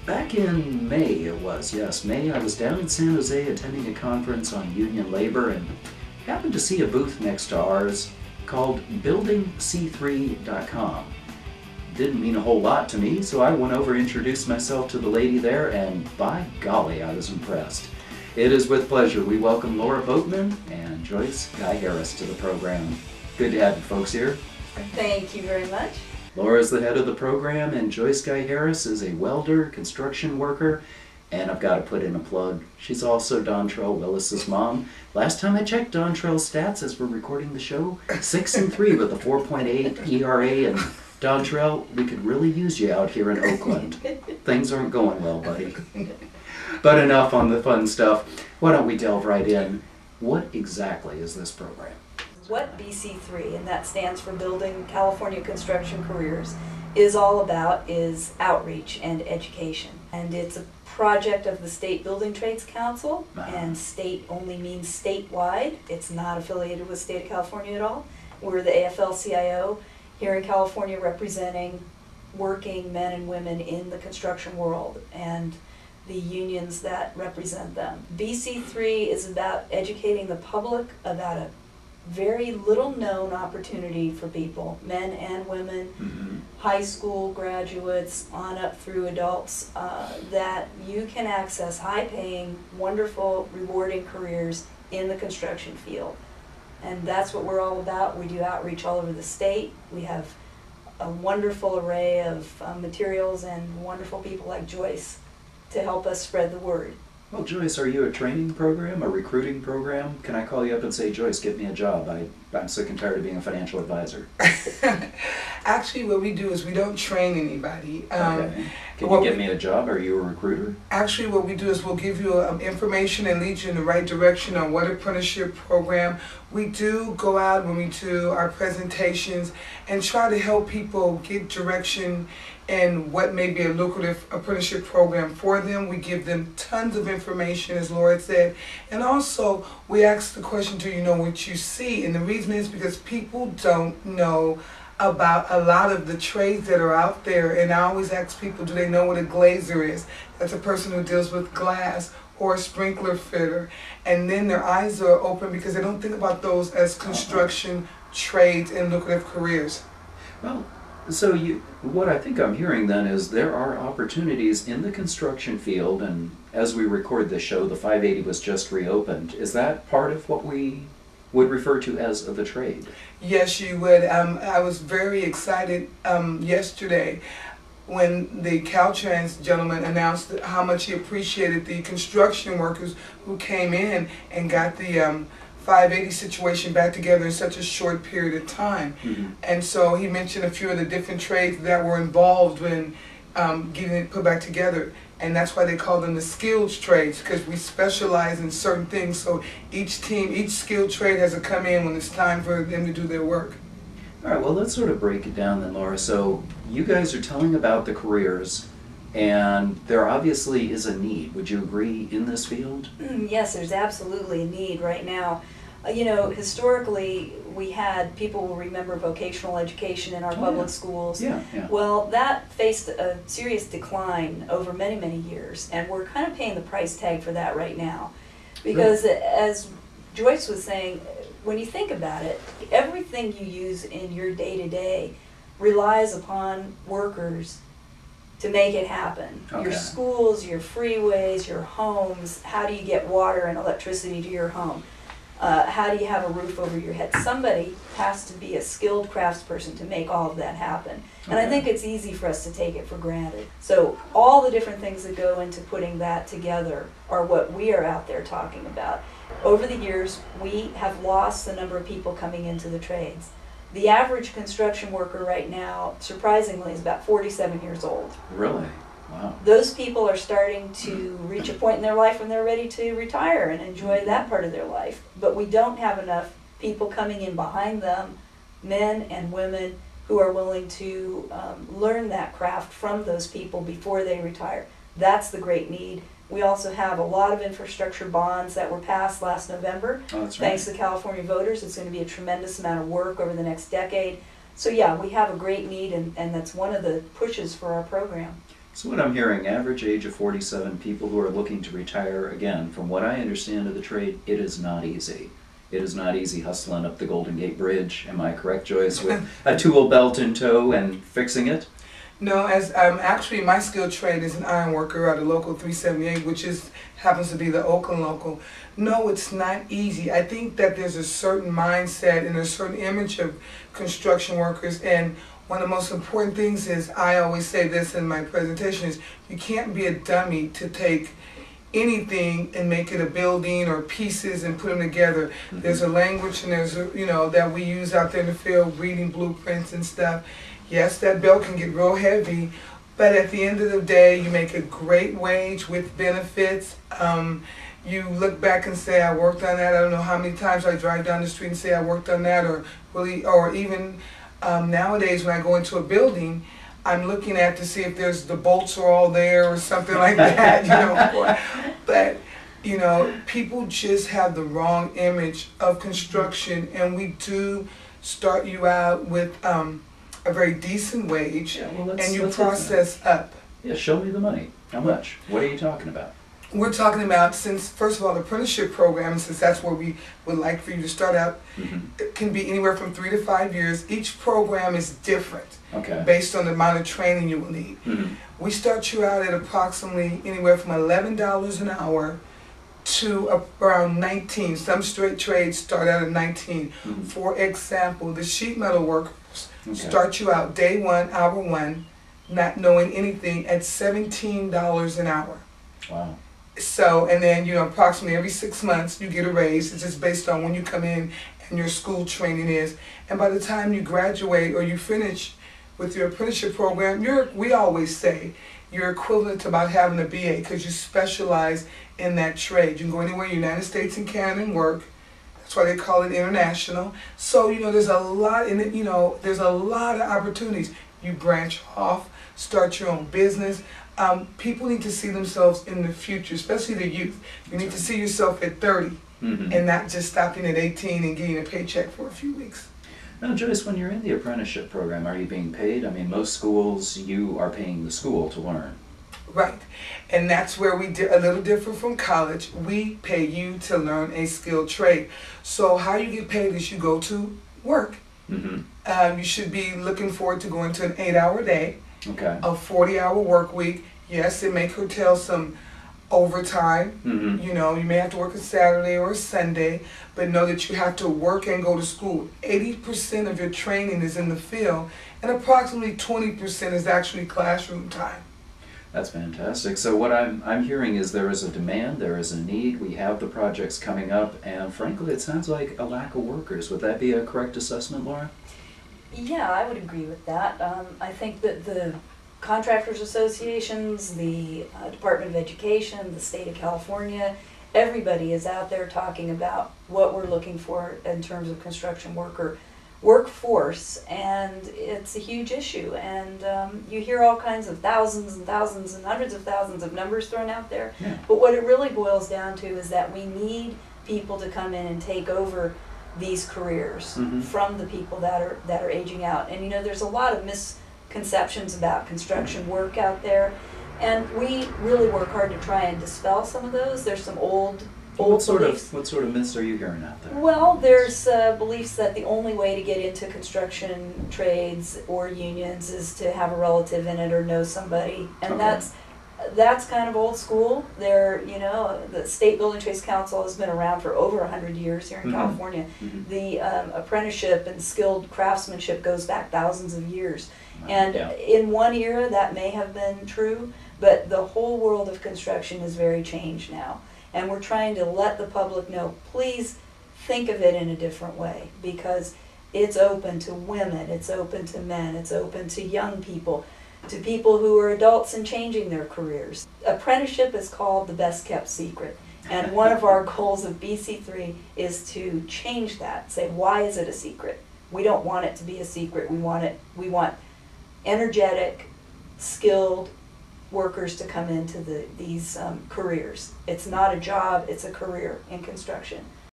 Back in May, it was, yes, May, I was down in San Jose attending a conference on union labor and happened to see a booth next to ours called BuildingC3.com. Didn't mean a whole lot to me, so I went over and introduced myself to the lady there, and by golly, I was impressed. It is with pleasure we welcome Laura Boatman and Joyce Guy Harris to the program. Good to have you folks here. Thank you very much. Laura is the head of the program, and Joyce Guy Harris is a welder, construction worker, and I've got to put in a plug. She's also Dontrell Willis's mom. Last time I checked Dontrell's stats as we're recording the show, 6-3 with a 4.8 ERA, and Dontrell, we could really use you out here in Oakland. Things aren't going well, buddy. But enough on the fun stuff. Why don't we delve right in? What exactly is this program? What BC3, and that stands for Building California Construction Careers, is all about is outreach and education. And it's a project of the State Building Trades Council, and state only means statewide. It's not affiliated with the state of California at all. We're the AFL-CIO here in California representing working men and women in the construction world and the unions that represent them. BC3 is about educating the public about a very little known opportunity for people, men and women, high school graduates on up through adults, that you can access high-paying, wonderful, rewarding careers in the construction field. And that's what we're all about. We do outreach all over the state. We have a wonderful array of materials and wonderful people like Joyce to help us spread the word. Well, Joyce, are you a training program, a recruiting program? Can I call you up and say, Joyce, get me a job? I'm sick and tired of being a financial advisor. Actually, what we do is we don't train anybody. Okay. Can you get me a job? Are you a recruiter? Actually, what we do is we'll give you information and lead you in the right direction on what apprenticeship program. We do go out when we do our presentations and try to help people get direction and what may be a lucrative apprenticeship program for them. We give them tons of information, as Laura said, and also we ask the question, do you know what you see? And the reason is because people don't know about a lot of the trades that are out there, and I always ask people, do they know what a glazer is? That's a person who deals with glass, or a sprinkler fitter, and then their eyes are open because they don't think about those as construction trades and lucrative careers. Well, so what I think I'm hearing then is there are opportunities in the construction field, and as we record this show, the 580 was just reopened. Is that part of what we would refer to as the trade? Yes, you would. I was very excited yesterday when the Caltrans gentleman announced how much he appreciated the construction workers who came in and got the 580 situation back together in such a short period of time. And so he mentioned a few of the different trades that were involved in getting it put back together. And that's why they call them the skilled trades, because we specialize in certain things. So each team, each skilled trade has to come in when it's time for them to do their work. All right, well, let's sort of break it down then, Laura. So you guys are telling about the careers, and there obviously is a need. Would you agree in this field? Yes, there's absolutely a need right now. You know, historically, we had, people will remember vocational education in our public schools. Yeah. Well, that faced a serious decline over many, many years, and we're kind of paying the price tag for that right now. Because as Joyce was saying, when you think about it, everything you use in your day-to-day relies upon workers to make it happen. Okay. Your schools, your freeways, your homes, how do you get water and electricity to your home? How do you have a roof over your head? Somebody has to be a skilled craftsperson to make all of that happen. And I think it's easy for us to take it for granted. So all the different things that go into putting that together are what we are out there talking about. Over the years, we have lost the number of people coming into the trades. The average construction worker right now, surprisingly, is about 47 years old. Really? Wow. Those people are starting to reach a point in their life when they're ready to retire and enjoy that part of their life. But we don't have enough people coming in behind them, men and women, who are willing to learn that craft from those people before they retire. That's the great need. We also have a lot of infrastructure bonds that were passed last November. Oh, that's Thanks right. to California voters. It's going to be a tremendous amount of work over the next decade. So yeah, we have a great need, and that's one of the pushes for our program. So what I'm hearing, average age of 47, people who are looking to retire, again, from what I understand of the trade, it is not easy. It is not easy hustling up the Golden Gate Bridge, am I correct, Joyce, with a tool belt in tow and fixing it? No, as actually my skilled trade is an iron worker out of local 378, which is happens to be the Oakland local. No, it's not easy. I think that there's a certain mindset and a certain image of construction workers, and one of the most important things is, I always say this in my presentation, is you can't be a dummy to take anything and make it a building or pieces and put them together. Mm-hmm. There's a language and there's a, that we use out there in the field, reading blueprints and stuff. Yes, that belt can get real heavy, but at the end of the day, you make a great wage with benefits. You look back and say, I worked on that. I don't know how many times I drive down the street and say I worked on that, or even nowadays when I go into a building, I'm looking at to see if there's the bolts are all there or something like that, But, people just have the wrong image of construction, and we do start you out with a very decent wage, Yeah, well, and you let's process up. Yeah, show me the money. How much? What are you talking about? We're talking about, since, first of all, the apprenticeship program, since that's where we would like for you to start out, it can be anywhere from 3 to 5 years. Each program is different Okay. based on the amount of training you will need. We start you out at approximately anywhere from $11 an hour to around 19. Some straight trades start out at 19. For example, the sheet metal workers start you out day one, hour one, not knowing anything, at $17 an hour. Wow. So, and then, approximately every 6 months you get a raise. It's just based on when you come in and your school training is. And by the time you graduate or you finish with your apprenticeship program, we always say you're equivalent to about having a BA, because you specialize in that trade. You can go anywhere in the United States and Canada and work. That's why they call it international. So, there's a lot in it, there's a lot of opportunities. You branch off, start your own business. People need to see themselves in the future, especially the youth. You need to see yourself at 30 and not just stopping at 18 and getting a paycheck for a few weeks. Now, Joyce, when you're in the apprenticeship program, are you being paid? I mean, most schools, you are paying the school to learn. Right. And that's where we did a little different from college. We pay you to learn a skilled trade. So how you get paid is you go to work. You should be looking forward to going to an 8-hour day, Okay. a 40-hour work week. Yes, it may curtail some overtime. You may have to work a Saturday or a Sunday, but know that you have to work and go to school. 80% of your training is in the field, and approximately 20% is actually classroom time. That's fantastic. So what I'm hearing is there is a demand, there is a need, we have the projects coming up, and frankly it sounds like a lack of workers. Would that be a correct assessment, Laura? Yeah, I would agree with that. I think that the contractors associations, the Department of Education, the state of California, everybody is out there talking about what we're looking for in terms of construction workforce, and it's a huge issue. And you hear all kinds of thousands and thousands and hundreds of thousands of numbers thrown out there, but what it really boils down to is that we need people to come in and take over these careers from the people that are aging out. And there's a lot of misconceptions about construction work out there, and we really work hard to try and dispel some of those. There's some old beliefs. What sort of myths are you hearing out there? Well, there's beliefs that the only way to get into construction trades or unions is to have a relative in it or know somebody, and that's kind of old school. The State Building Trades Council has been around for over 100 years here in California. The apprenticeship and skilled craftsmanship goes back thousands of years. And in one era that may have been true, but the whole world of construction is very changed now. And we're trying to let the public know, please think of it in a different way, because it's open to women, it's open to men, it's open to young people, to people who are adults and changing their careers. Apprenticeship is called the best kept secret. And one of our goals of BC3 is to change that. Say, why is it a secret? We don't want it to be a secret. We want energetic, skilled workers to come into these careers. It's not a job, it's a career in construction.